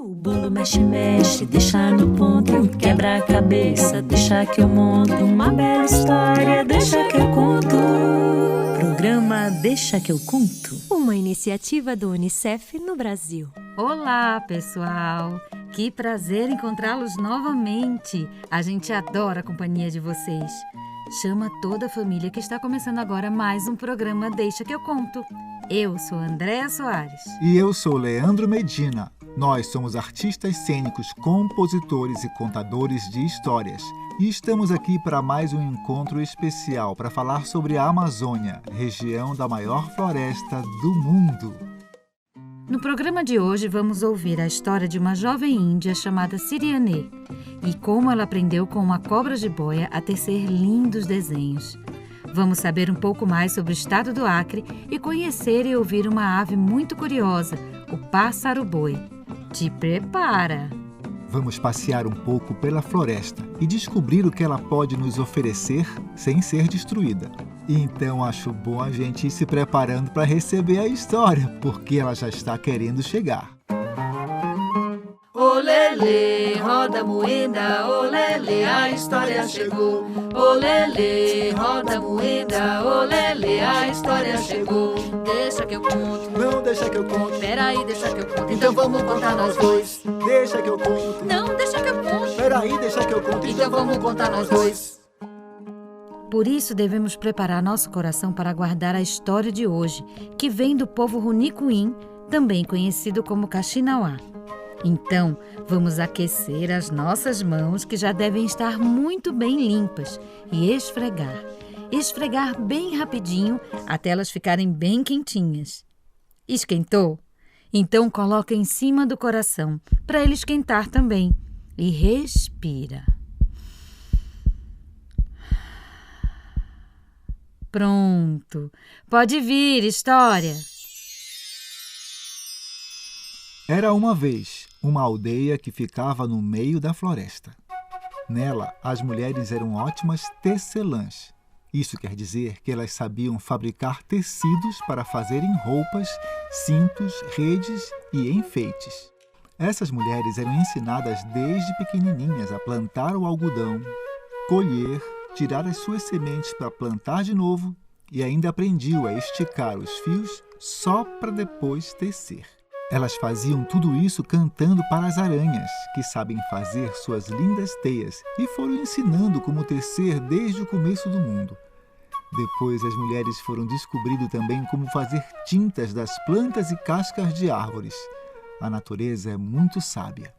O bolo mexe, mexe, deixa no ponto, quebra a cabeça, deixa que eu monto uma bela história, deixa que eu conto. Programa Deixa que eu conto. Uma iniciativa do Unicef no Brasil. Olá, pessoal! Que prazer encontrá-los novamente! A gente adora a companhia de vocês. Chama toda a família que está começando agora mais um programa Deixa que eu conto. Eu sou Andréa Soares. E eu sou Leandro Medina. Nós somos artistas cênicos, compositores e contadores de histórias. E estamos aqui para mais um encontro especial para falar sobre a Amazônia, região da maior floresta do mundo. No programa de hoje vamos ouvir a história de uma jovem índia chamada Siriane e como ela aprendeu com uma cobra jiboia a tecer lindos desenhos. Vamos saber um pouco mais sobre o estado do Acre e conhecer e ouvir uma ave muito curiosa, o pássaro-boi. Te prepara! Vamos passear um pouco pela floresta e descobrir o que ela pode nos oferecer sem ser destruída. Então acho bom a gente ir se preparando para receber a história, porque ela já está querendo chegar. Olele, roda moeda, olele, a história chegou. Olele, roda moeda, olele, a história chegou. Deixa que eu conto. Não, deixa que eu conto. Peraí, deixa que eu conto. Então vamos contar nós dois. Deixa que eu conto. Não, deixa que eu conto. Peraí, deixa que eu conto. Então vamos contar nós dois. Por isso devemos preparar nosso coração para guardar a história de hoje, que vem do povo Runicuim, também conhecido como Kaxinawá. Então, vamos aquecer as nossas mãos, que já devem estar muito bem limpas, e esfregar. Esfregar bem rapidinho, até elas ficarem bem quentinhas. Esquentou? Então coloca em cima do coração, para ele esquentar também. E respira. Pronto. Pode vir, história. Era uma vez uma aldeia que ficava no meio da floresta. Nela, as mulheres eram ótimas tecelãs. Isso quer dizer que elas sabiam fabricar tecidos para fazerem roupas, cintos, redes e enfeites. Essas mulheres eram ensinadas desde pequenininhas a plantar o algodão, colher, tirar as suas sementes para plantar de novo e ainda aprendiam a esticar os fios só para depois tecer. Elas faziam tudo isso cantando para as aranhas, que sabem fazer suas lindas teias e foram ensinando como tecer desde o começo do mundo. Depois as mulheres foram descobrindo também como fazer tintas das plantas e cascas de árvores. A natureza é muito sábia.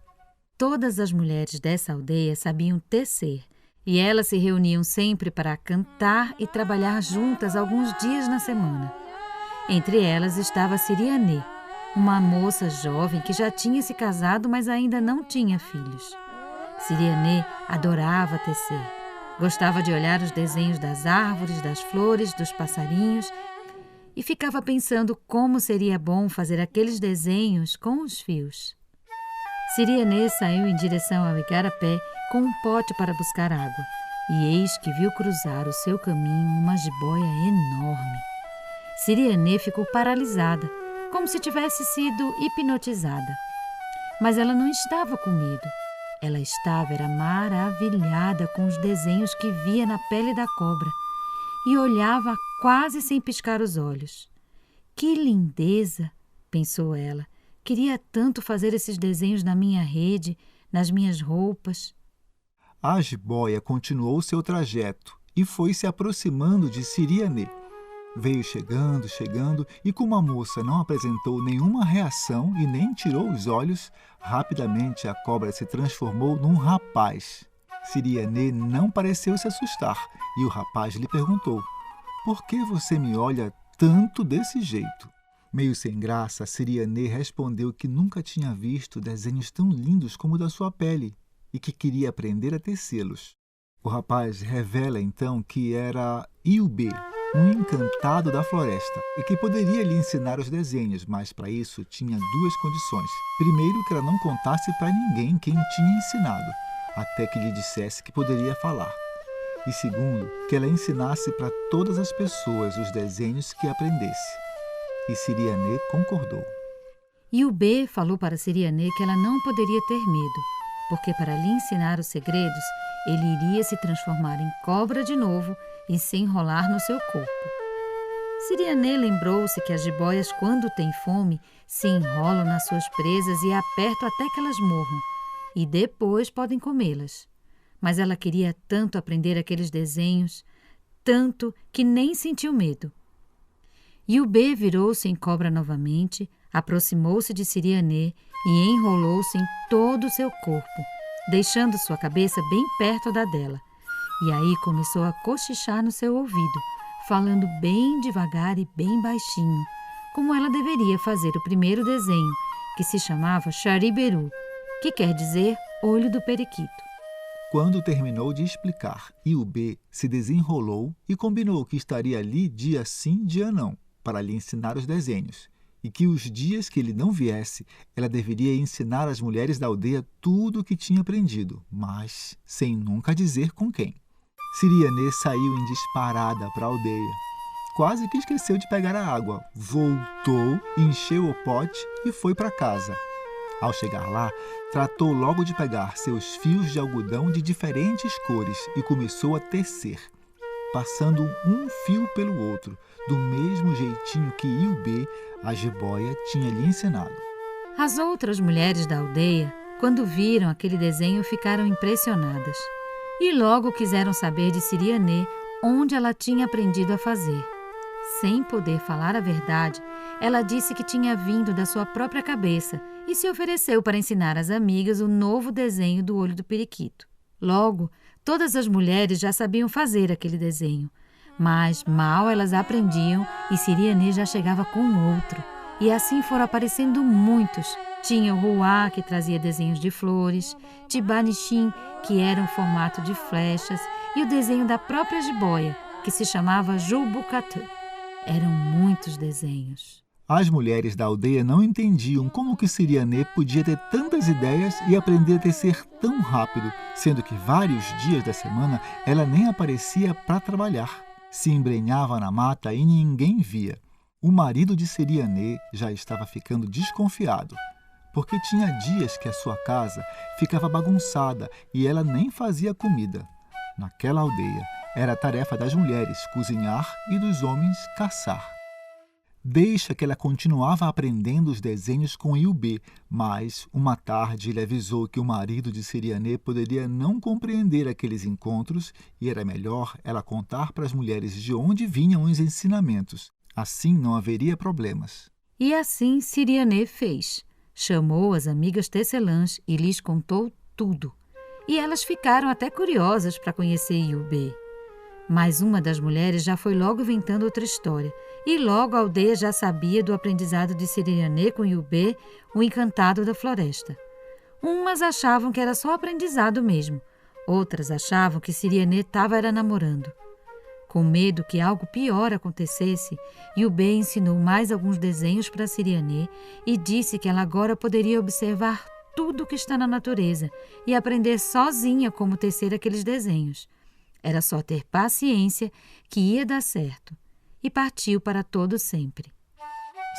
Todas as mulheres dessa aldeia sabiam tecer e elas se reuniam sempre para cantar e trabalhar juntas alguns dias na semana. Entre elas estava Siriane, uma moça jovem que já tinha se casado, mas ainda não tinha filhos. Siriane adorava tecer. Gostava de olhar os desenhos das árvores, das flores, dos passarinhos e ficava pensando como seria bom fazer aqueles desenhos com os fios. Siriane saiu em direção ao igarapé com um pote para buscar água e eis que viu cruzar o seu caminho uma jiboia enorme. Siriane ficou paralisada, como se tivesse sido hipnotizada. Mas ela não estava com medo. Ela era maravilhada com os desenhos que via na pele da cobra e olhava quase sem piscar os olhos. Que lindeza, pensou ela. Queria tanto fazer esses desenhos na minha rede, nas minhas roupas. A jiboia continuou seu trajeto e foi se aproximando de Siriane. Veio chegando, e como a moça não apresentou nenhuma reação e nem tirou os olhos, rapidamente a cobra se transformou num rapaz. Siriane não pareceu se assustar, e o rapaz lhe perguntou: "Por que você me olha tanto desse jeito?" Meio sem graça, Siriane respondeu que nunca tinha visto desenhos tão lindos como o da sua pele e que queria aprender a tecê-los. O rapaz revela então que era Iubê, um encantado da floresta, e que poderia lhe ensinar os desenhos, mas para isso tinha duas condições. Primeiro, que ela não contasse para ninguém quem tinha ensinado, até que lhe dissesse que poderia falar. E segundo, que ela ensinasse para todas as pessoas os desenhos que aprendesse. E Siriane concordou. Iubê falou para Siriané que ela não poderia ter medo, porque para lhe ensinar os segredos, ele iria se transformar em cobra de novo e se enrolar no seu corpo. Siriané lembrou-se que as jiboias, quando têm fome, se enrolam nas suas presas e apertam até que elas morram, e depois podem comê-las. Mas ela queria tanto aprender aqueles desenhos, tanto que nem sentiu medo. Iubê virou-se em cobra novamente, aproximou-se de Siriané e enrolou-se em todo o seu corpo, deixando sua cabeça bem perto da dela. E aí começou a cochichar no seu ouvido, falando bem devagar e bem baixinho, como ela deveria fazer o primeiro desenho, que se chamava Chariberu, que quer dizer olho do periquito. Quando terminou de explicar, Iubê se desenrolou e combinou que estaria ali dia sim, dia não, para lhe ensinar os desenhos, e que os dias que ele não viesse, ela deveria ensinar às mulheres da aldeia tudo o que tinha aprendido, mas sem nunca dizer com quem. Siriané saiu em disparada para a aldeia. Quase que esqueceu de pegar a água. Voltou, encheu o pote e foi para casa. Ao chegar lá, tratou logo de pegar seus fios de algodão de diferentes cores e começou a tecer, passando um fio pelo outro, do mesmo jeitinho que Iubê, a jiboia, tinha lhe ensinado. As outras mulheres da aldeia, quando viram aquele desenho, ficaram impressionadas e logo quiseram saber de Siriané onde ela tinha aprendido a fazer. Sem poder falar a verdade, ela disse que tinha vindo da sua própria cabeça e se ofereceu para ensinar às amigas o novo desenho do olho do periquito. Logo, todas as mulheres já sabiam fazer aquele desenho, mas mal elas aprendiam e Siriané já chegava com outro. E assim foram aparecendo muitos. Tinha o Ruá, que trazia desenhos de flores, Tibanixim, que era um formato de flechas, e o desenho da própria jiboia, que se chamava Jubucatã. Eram muitos desenhos. As mulheres da aldeia não entendiam como que Siriané podia ter tantas ideias e aprender a tecer tão rápido, sendo que vários dias da semana ela nem aparecia para trabalhar. Se embrenhava na mata e ninguém via. O marido de Siriané já estava ficando desconfiado, porque tinha dias que a sua casa ficava bagunçada e ela nem fazia comida. Naquela aldeia, era tarefa das mulheres cozinhar e dos homens caçar. Deixa que ela continuava aprendendo os desenhos com Iubê, mas uma tarde ele avisou que o marido de Siriané poderia não compreender aqueles encontros e era melhor ela contar para as mulheres de onde vinham os ensinamentos. Assim não haveria problemas. E assim Siriané fez. Chamou as amigas tecelãs e lhes contou tudo. E elas ficaram até curiosas para conhecer Iubê. Mas uma das mulheres já foi logo inventando outra história, e logo a aldeia já sabia do aprendizado de Siriané com Iubê, o encantado da floresta. Umas achavam que era só aprendizado mesmo, outras achavam que Siriané estava namorando. Com medo que algo pior acontecesse, Iubê ensinou mais alguns desenhos para Siriané e disse que ela agora poderia observar tudo o que está na natureza e aprender sozinha como tecer aqueles desenhos. Era só ter paciência que ia dar certo. E partiu para todo sempre.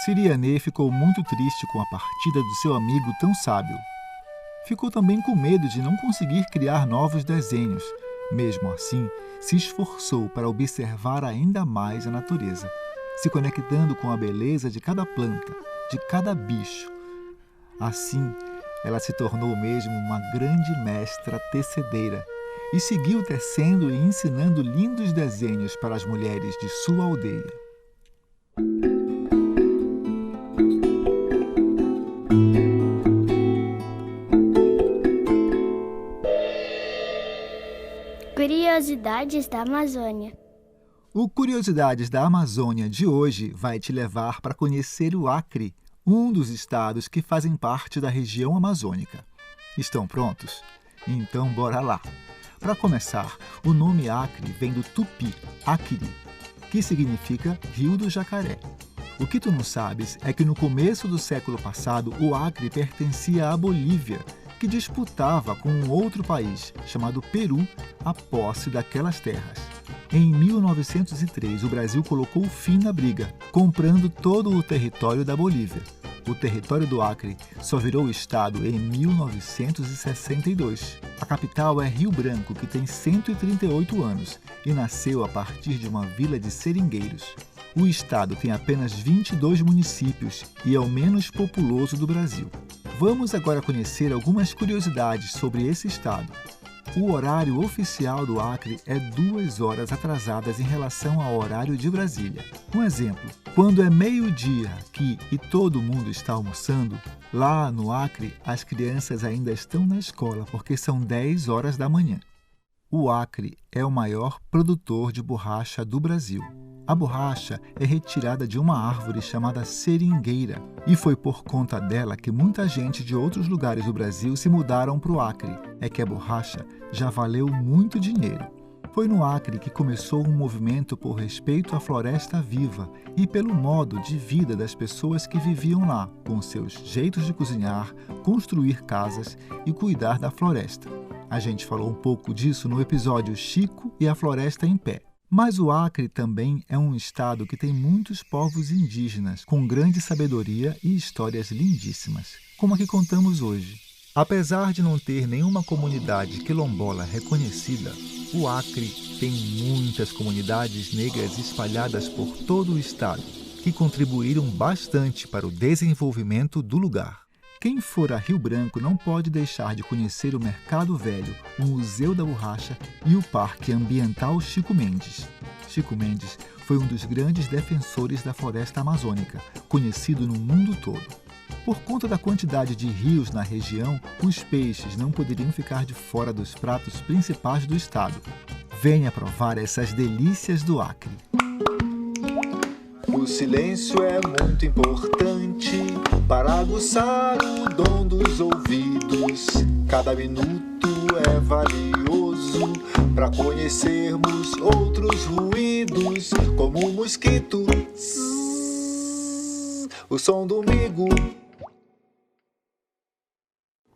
Siriané ficou muito triste com a partida do seu amigo tão sábio. Ficou também com medo de não conseguir criar novos desenhos. Mesmo assim, se esforçou para observar ainda mais a natureza, se conectando com a beleza de cada planta, de cada bicho. Assim, ela se tornou mesmo uma grande mestra tecedeira e seguiu tecendo e ensinando lindos desenhos para as mulheres de sua aldeia. Curiosidades da Amazônia. O Curiosidades da Amazônia de hoje vai te levar para conhecer o Acre, um dos estados que fazem parte da região amazônica. Estão prontos? Então bora lá! Para começar, o nome Acre vem do tupi, Acre, que significa Rio do Jacaré. O que tu não sabes é que no começo do século passado, o Acre pertencia à Bolívia, que disputava com um outro país, chamado Peru, a posse daquelas terras. Em 1903, o Brasil colocou fim na briga, comprando todo o território da Bolívia. O território do Acre só virou estado em 1962. A capital é Rio Branco, que tem 138 anos e nasceu a partir de uma vila de seringueiros. O estado tem apenas 22 municípios e é o menos populoso do Brasil. Vamos agora conhecer algumas curiosidades sobre esse estado. O horário oficial do Acre é 2 horas atrasadas em relação ao horário de Brasília. Um exemplo, quando é meio-dia aqui e todo mundo está almoçando, lá no Acre as crianças ainda estão na escola porque são 10 horas da manhã. O Acre é o maior produtor de borracha do Brasil. A borracha é retirada de uma árvore chamada seringueira e foi por conta dela que muita gente de outros lugares do Brasil se mudaram para o Acre. É que a borracha já valeu muito dinheiro. Foi no Acre que começou um movimento por respeito à floresta viva e pelo modo de vida das pessoas que viviam lá, com seus jeitos de cozinhar, construir casas e cuidar da floresta. A gente falou um pouco disso no episódio Chico e a Floresta em Pé. Mas o Acre também é um estado que tem muitos povos indígenas, com grande sabedoria e histórias lindíssimas, como a que contamos hoje. Apesar de não ter nenhuma comunidade quilombola reconhecida, o Acre tem muitas comunidades negras espalhadas por todo o estado, que contribuíram bastante para o desenvolvimento do lugar. Quem for a Rio Branco não pode deixar de conhecer o Mercado Velho, o Museu da Borracha e o Parque Ambiental Chico Mendes. Chico Mendes foi um dos grandes defensores da floresta amazônica, conhecido no mundo todo. Por conta da quantidade de rios na região, os peixes não poderiam ficar de fora dos pratos principais do estado. Venha provar essas delícias do Acre. O silêncio é muito importante para aguçar o dom dos ouvidos. Cada minuto é valioso para conhecermos outros ruídos, como o mosquito, o som do migo.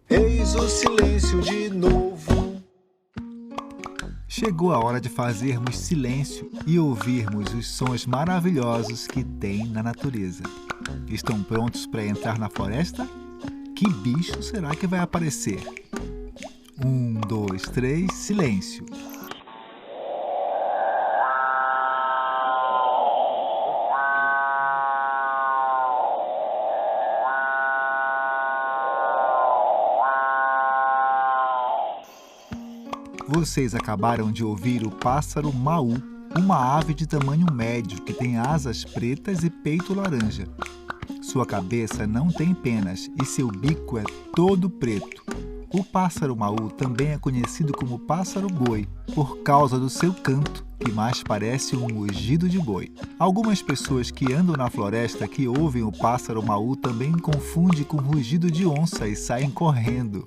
Eis o silêncio de novo. Chegou a hora de fazermos silêncio e ouvirmos os sons maravilhosos que tem na natureza. Estão prontos para entrar na floresta? Que bicho será que vai aparecer? 1, 2, 3, silêncio! Vocês acabaram de ouvir o pássaro maú, uma ave de tamanho médio que tem asas pretas e peito laranja. Sua cabeça não tem penas e seu bico é todo preto. O pássaro maú também é conhecido como pássaro-boi, por causa do seu canto, que mais parece um mugido de boi. Algumas pessoas que andam na floresta que ouvem o pássaro maú também confundem com rugido de onça e saem correndo.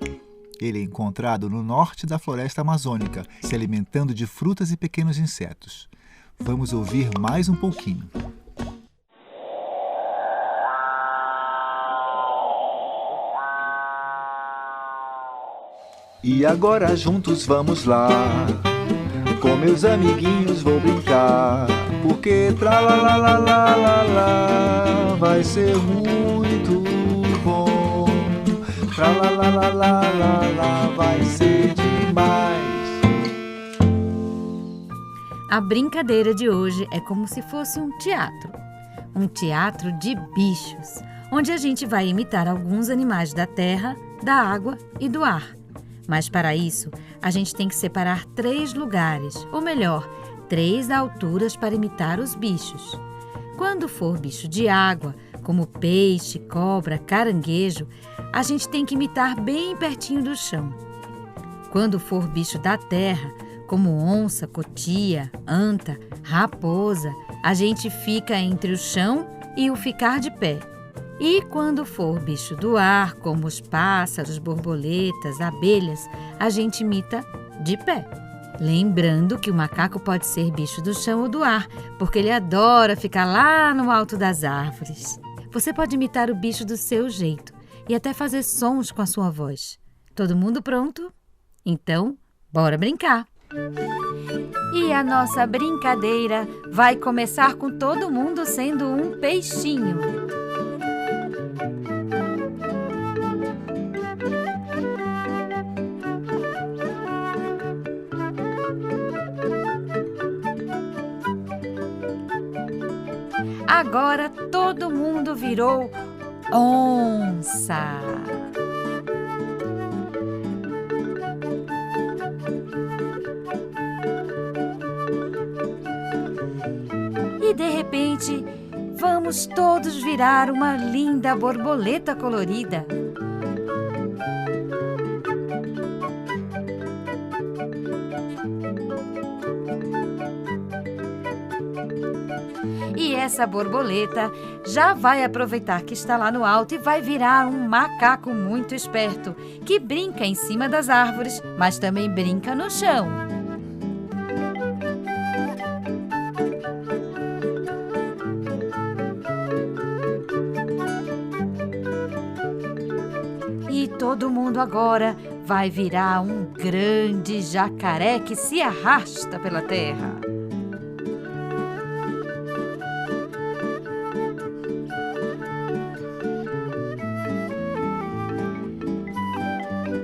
Ele é encontrado no norte da floresta amazônica, se alimentando de frutas e pequenos insetos. Vamos ouvir mais um pouquinho. E agora juntos vamos lá, com meus amiguinhos vou brincar, porque tralalalalalalá vai ser muito bom. Tralalalalalalá vai ser demais. A brincadeira de hoje é como se fosse um teatro de bichos, onde a gente vai imitar alguns animais da terra, da água e do ar. Mas para isso, a gente tem que separar 3 lugares, ou melhor, 3 alturas para imitar os bichos. Quando for bicho de água, como peixe, cobra, caranguejo, a gente tem que imitar bem pertinho do chão. Quando for bicho da terra, como onça, cotia, anta, raposa, a gente fica entre o chão e o ficar de pé. E quando for bicho do ar, como os pássaros, borboletas, abelhas, a gente imita de pé. Lembrando que o macaco pode ser bicho do chão ou do ar, porque ele adora ficar lá no alto das árvores. Você pode imitar o bicho do seu jeito e até fazer sons com a sua voz. Todo mundo pronto? Então, bora brincar! E a nossa brincadeira vai começar com todo mundo sendo um peixinho. Agora todo mundo virou onça. E de repente, vamos todos virar uma linda borboleta colorida. E essa borboleta já vai aproveitar que está lá no alto e vai virar um macaco muito esperto, que brinca em cima das árvores, mas também brinca no chão. E todo mundo agora vai virar um grande jacaré que se arrasta pela terra.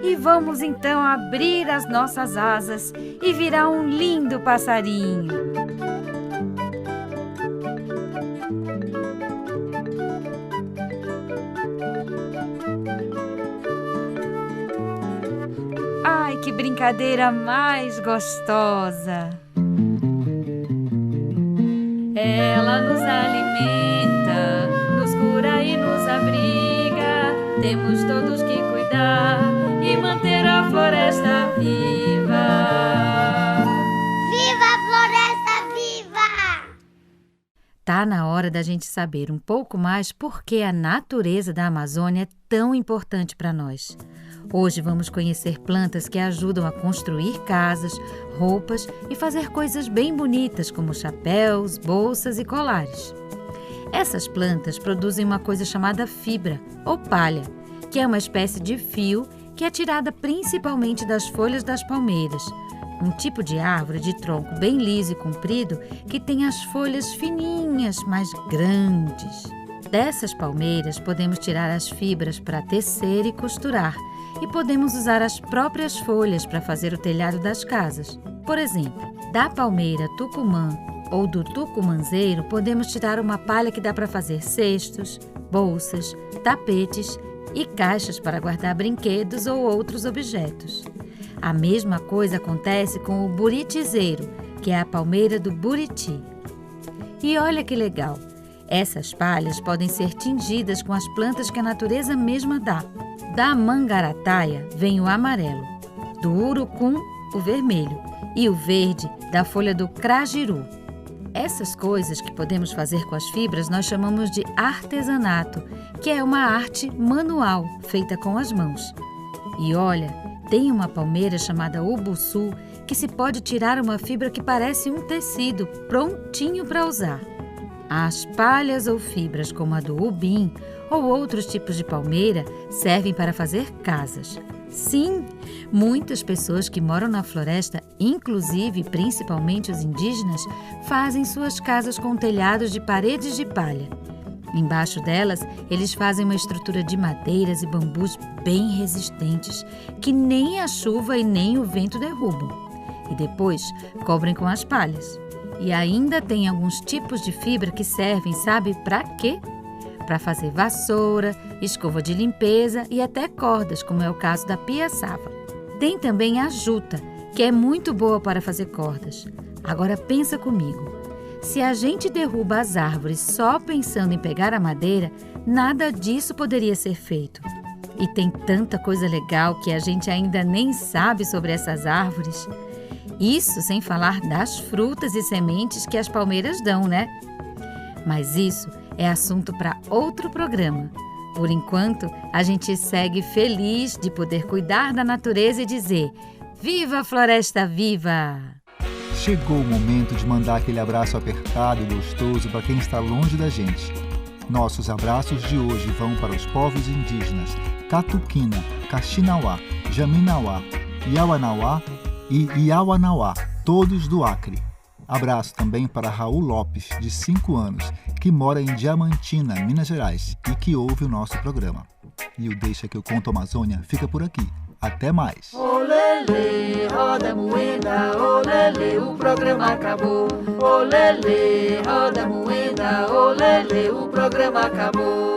E vamos então abrir as nossas asas e virar um lindo passarinho. Ai, que brincadeira mais gostosa! Ela nos alimenta, nos cura e nos abriga. Temos todos que cuidar e manter a floresta viva. Viva a floresta viva! Tá na hora da gente saber um pouco mais por que a natureza da Amazônia é tão importante para nós. Hoje vamos conhecer plantas que ajudam a construir casas, roupas e fazer coisas bem bonitas como chapéus, bolsas e colares. Essas plantas produzem uma coisa chamada fibra ou palha, que é uma espécie de fio que é tirada principalmente das folhas das palmeiras, um tipo de árvore de tronco bem liso e comprido que tem as folhas fininhas, mas grandes. Dessas palmeiras podemos tirar as fibras para tecer e costurar, e podemos usar as próprias folhas para fazer o telhado das casas. Por exemplo, da palmeira tucumã ou do tucumanzeiro podemos tirar uma palha que dá para fazer cestos, bolsas, tapetes e caixas para guardar brinquedos ou outros objetos. A mesma coisa acontece com o buritizeiro, que é a palmeira do buriti. E olha que legal! Essas palhas podem ser tingidas com as plantas que a natureza mesma dá. Da mangarataia vem o amarelo, do urucum o vermelho e o verde da folha do crajiru. Essas coisas que podemos fazer com as fibras nós chamamos de artesanato, que é uma arte manual feita com as mãos. E olha, tem uma palmeira chamada ubuçu que se pode tirar uma fibra que parece um tecido prontinho para usar. As palhas ou fibras como a do ubim ou outros tipos de palmeira servem para fazer casas. Sim, muitas pessoas que moram na floresta, inclusive principalmente os indígenas, fazem suas casas com telhados de paredes de palha. Embaixo delas, eles fazem uma estrutura de madeiras e bambus bem resistentes, que nem a chuva e nem o vento derrubam. E depois, cobrem com as palhas. E ainda tem alguns tipos de fibra que servem, sabe para quê? Para fazer vassoura, escova de limpeza e até cordas, como é o caso da piaçava. Tem também a juta, que é muito boa para fazer cordas. Agora pensa comigo. Se a gente derruba as árvores só pensando em pegar a madeira, nada disso poderia ser feito. E tem tanta coisa legal que a gente ainda nem sabe sobre essas árvores. Isso sem falar das frutas e sementes que as palmeiras dão, né? Mas isso é assunto para outro programa. Por enquanto, a gente segue feliz de poder cuidar da natureza e dizer: Viva a Floresta Viva! Chegou o momento de mandar aquele abraço apertado e gostoso para quem está longe da gente. Nossos abraços de hoje vão para os povos indígenas Catuquina, Caxinauá, Jaminauá, Iauanauá e Iauanauá, todos do Acre. Abraço também para Raul Lopes, de 5 anos, que mora em Diamantina, Minas Gerais, e que ouve o nosso programa. E o Deixa que eu conto Amazônia fica por aqui. Até mais! Olele, roda moeda, olele, o programa acabou. Olele, roda moeda, olele, o programa acabou.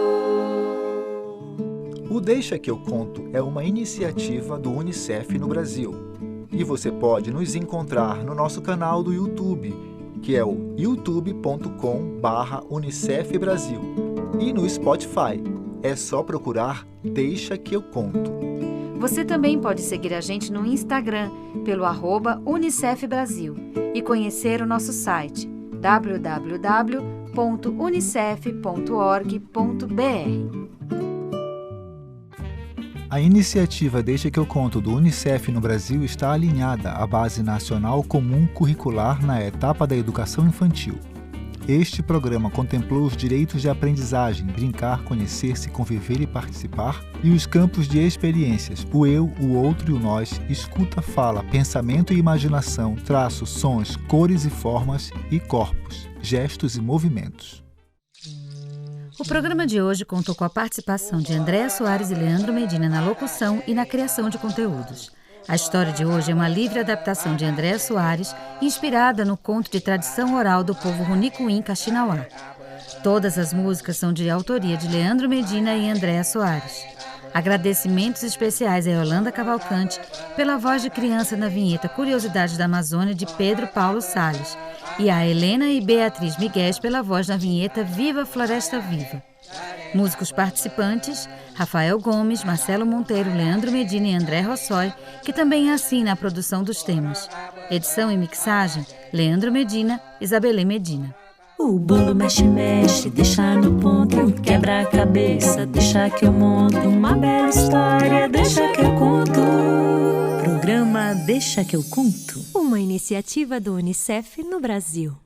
O Deixa que eu conto é uma iniciativa do UNICEF no Brasil. E você pode nos encontrar no nosso canal do YouTube, que é o youtube.com/UNICEF Brasil. E no Spotify, é só procurar Deixa que eu conto. Você também pode seguir a gente no Instagram, pelo @UNICEF Brasil, e conhecer o nosso site www.unicef.org.br. A iniciativa Deixa que eu conto do UNICEF no Brasil está alinhada à Base Nacional Comum Curricular na etapa da educação infantil. Este programa contemplou os direitos de aprendizagem, brincar, conhecer-se, conviver e participar, e os campos de experiências, o eu, o outro e o nós, escuta, fala, pensamento e imaginação, traços, sons, cores e formas e corpos, gestos e movimentos. O programa de hoje contou com a participação de Andréa Soares e Leandro Medina na locução e na criação de conteúdos. A história de hoje é uma livre adaptação de Andréa Soares, inspirada no conto de tradição oral do povo Runicuim Kaxinawá. Todas as músicas são de autoria de Leandro Medina e Andréa Soares. Agradecimentos especiais a Yolanda Cavalcante pela voz de criança na vinheta Curiosidades da Amazônia de Pedro Paulo Salles e a Helena e Beatriz Miguel pela voz na vinheta Viva Floresta Viva. Músicos participantes: Rafael Gomes, Marcelo Monteiro, Leandro Medina e André Rossói, que também assina a produção dos temas. Edição e mixagem: Leandro Medina, Isabelê Medina. O bolo mexe, mexe, deixa no ponto, quebra a cabeça, deixa que eu monto uma bela história, deixa que eu conto. Programa Deixa que eu conto. Uma iniciativa do UNICEF no Brasil.